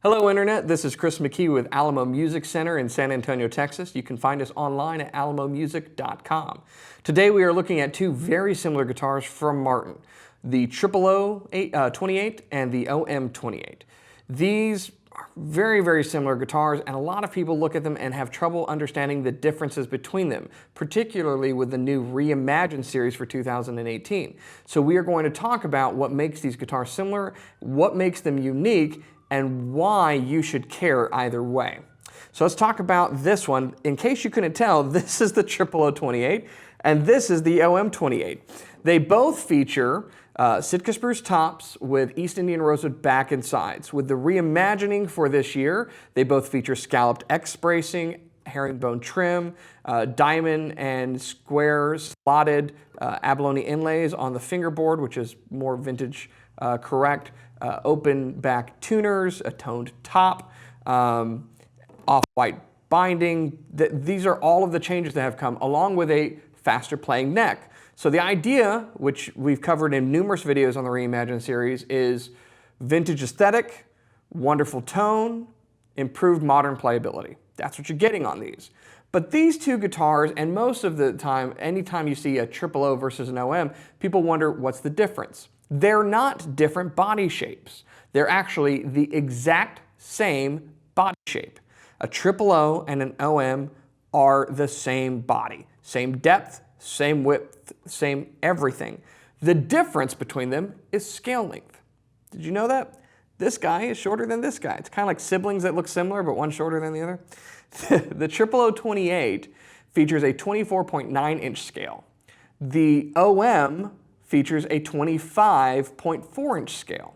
Hello Internet, this is Chris McKee with Alamo Music Center in San Antonio, Texas. You can find us online at alamomusic.com. Today we are looking at two very similar guitars from Martin, the OM-28 and the OM-28. These are very similar guitars, and a lot of people look at them and have trouble understanding the differences between them, particularly with the new Reimagined series for 2018. So we are going to talk about what makes these guitars similar, what makes them unique, and why you should care either way. So let's talk about this one. In case you couldn't tell, this is the OM-28 and this is the OM-28. They both feature Sitka spruce tops with East Indian rosewood back and sides. With the reimagining for this year, they both feature scalloped X bracing, herringbone trim, diamond and square slotted abalone inlays on the fingerboard, which is more vintage correct. Open back tuners, a toned top, off-white binding. These are all of the changes that have come, along with a faster playing neck. So the idea, which we've covered in numerous videos on the Reimagined series, is vintage aesthetic, wonderful tone, improved modern playability. That's what you're getting on these. But these two guitars, and most of the time, anytime you see a OO versus an OM, people wonder what's the difference. They're not different body shapes. They're actually the exact same body shape. A OO and an OM are the same body. Same depth, same width, same everything. The difference between them is scale length. Did you know that? This guy is shorter than this guy. It's kind of like siblings that look similar, but one's shorter than the other. The OM-28 features a 24.9-inch scale. The OM features a 25.4-inch scale.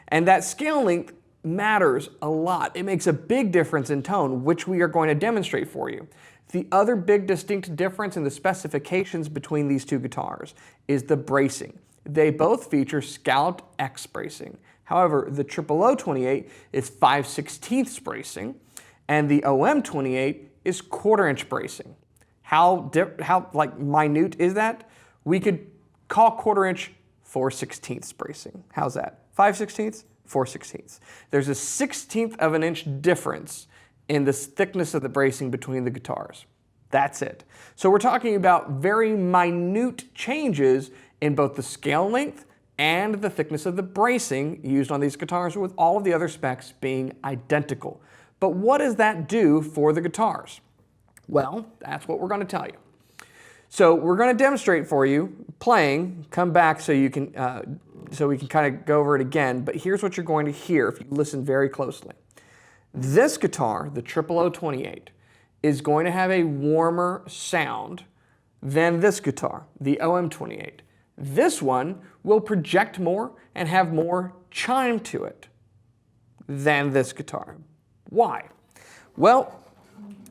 And that scale length matters a lot. It makes a big difference in tone, which we are going to demonstrate for you. The other big distinct difference in the specifications between these two guitars is the bracing. They both feature scalloped X bracing. However, the OM-28 is 5/16 bracing, and the OM-28 is 1/4-inch bracing. How minute is that? We could call 1/4-inch 4/16 bracing. How's that? 5/16, 4/16. There's a 1/16 of an inch difference in the thickness of the bracing between the guitars. That's it. So we're talking about very minute changes in both the scale length and the thickness of the bracing used on these guitars, with all of the other specs being identical. But what does that do for the guitars? Well, that's what we're going to tell you. So we're going to demonstrate for you playing. Come back so you can so we can kind of go over it again. But here's what you're going to hear if you listen very closely. This guitar, the OM-28, is going to have a warmer sound than this guitar, the OM-28. This one will project more and have more chime to it than this guitar. Why? Well,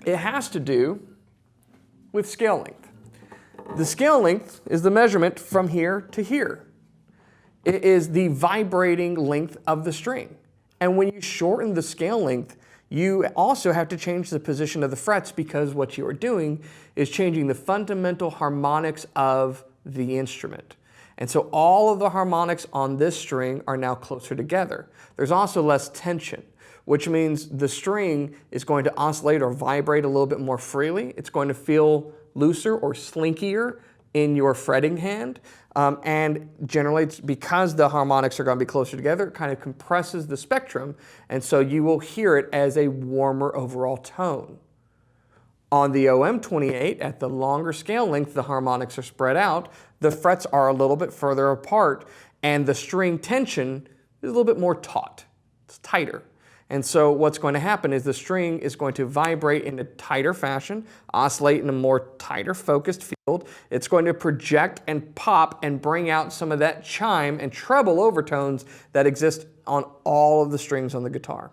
it has to do with scale length. The scale length is the measurement from here to here. It is the vibrating length of the string. And when you shorten the scale length, you also have to change the position of the frets, because what you are doing is changing the fundamental harmonics of the instrument. And so all of the harmonics on this string are now closer together. There's also less tension, which means the string is going to oscillate or vibrate a little bit more freely. It's going to feel looser or slinkier in your fretting hand. And generally, it's because the harmonics are going to be closer together, it kind of compresses the spectrum, and so you will hear it as a warmer overall tone. On the OM-28, at the longer scale length, the harmonics are spread out, the frets are a little bit further apart, and the string tension is a little bit more taut. It's tighter. And so what's going to happen is the string is going to vibrate in a tighter fashion, oscillate in a more tighter focused field. It's going to project and pop and bring out some of that chime and treble overtones that exist on all of the strings on the guitar.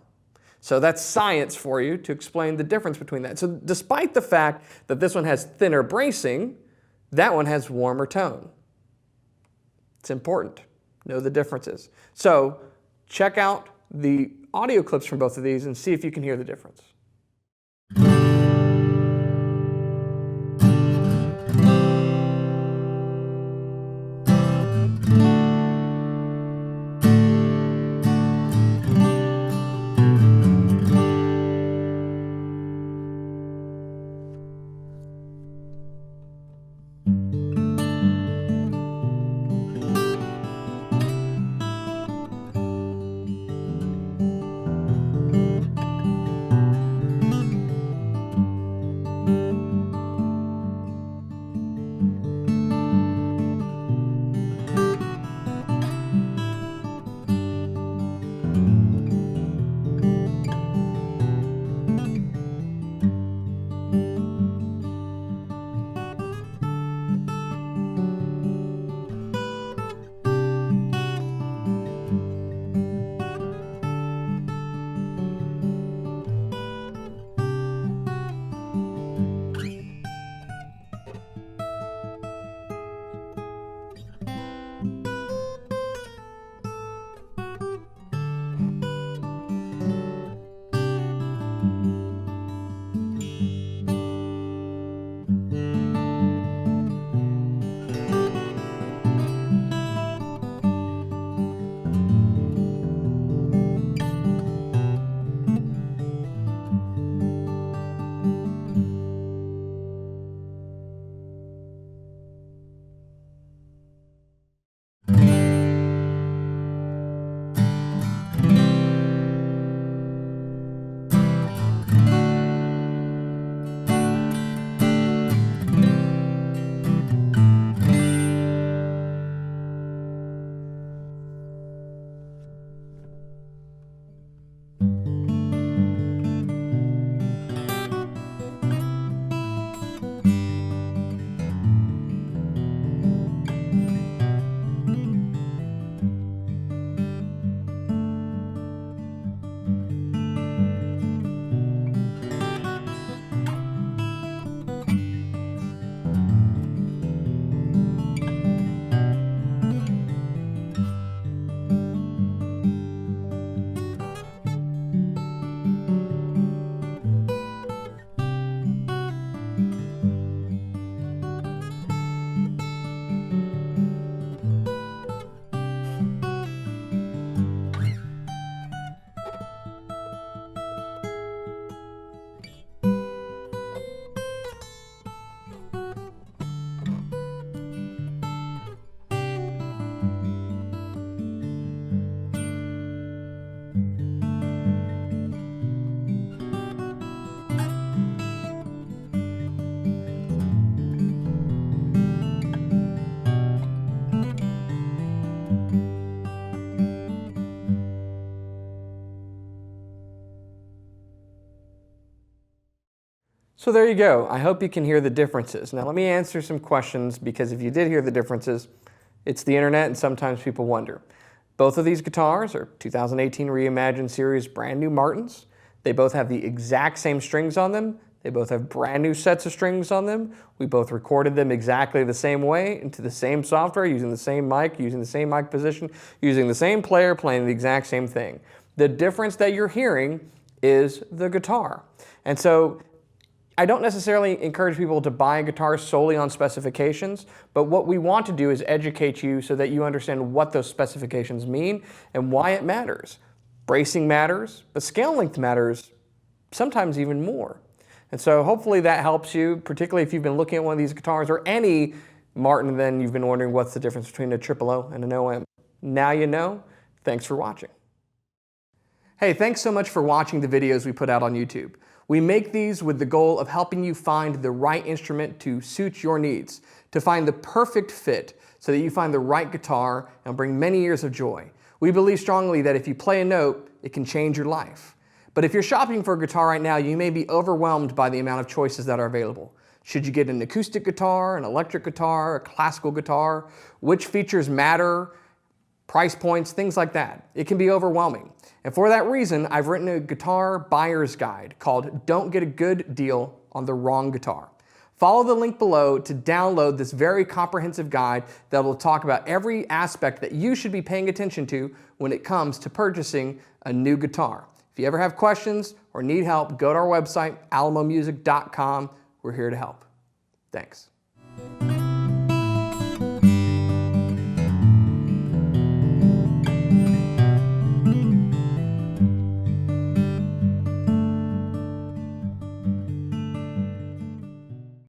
So that's science for you to explain the difference between that. So despite the fact that this one has thinner bracing, that one has warmer tone. It's important. Know the differences. So check out the audio clips from both of these and see if you can hear the difference. So there you go. I hope you can hear the differences. Now let me answer some questions, because if you did hear the differences, it's the internet and sometimes people wonder. Both of these guitars are 2018 Reimagined Series brand new Martins. They both have the exact same strings on them. They both have brand new sets of strings on them. We both recorded them exactly the same way into the same software, using the same mic, using the same mic position, using the same player, playing the exact same thing. The difference that you're hearing is the guitar. And so I don't necessarily encourage people to buy a guitar solely on specifications, but what we want to do is educate you so that you understand what those specifications mean and why it matters. Bracing matters, but scale length matters sometimes even more. And so hopefully that helps you, particularly if you've been looking at one of these guitars or any Martin, then you've been wondering what's the difference between a triple O and an OM. Now you know. Thanks for watching. Hey, thanks so much for watching the videos we put out on YouTube. We make these with the goal of helping you find the right instrument to suit your needs, to find the perfect fit so that you find the right guitar and bring many years of joy. We believe strongly that if you play a note, it can change your life. But if you're shopping for a guitar right now, you may be overwhelmed by the amount of choices that are available. Should you get an acoustic guitar, an electric guitar, a classical guitar? Which features matter? Price points, things like that. It can be overwhelming. And for that reason, I've written a guitar buyer's guide called Don't Get a Good Deal on the Wrong Guitar. Follow the link below to download this very comprehensive guide that will talk about every aspect that you should be paying attention to when it comes to purchasing a new guitar. If you ever have questions or need help, go to our website, alamomusic.com. We're here to help. Thanks.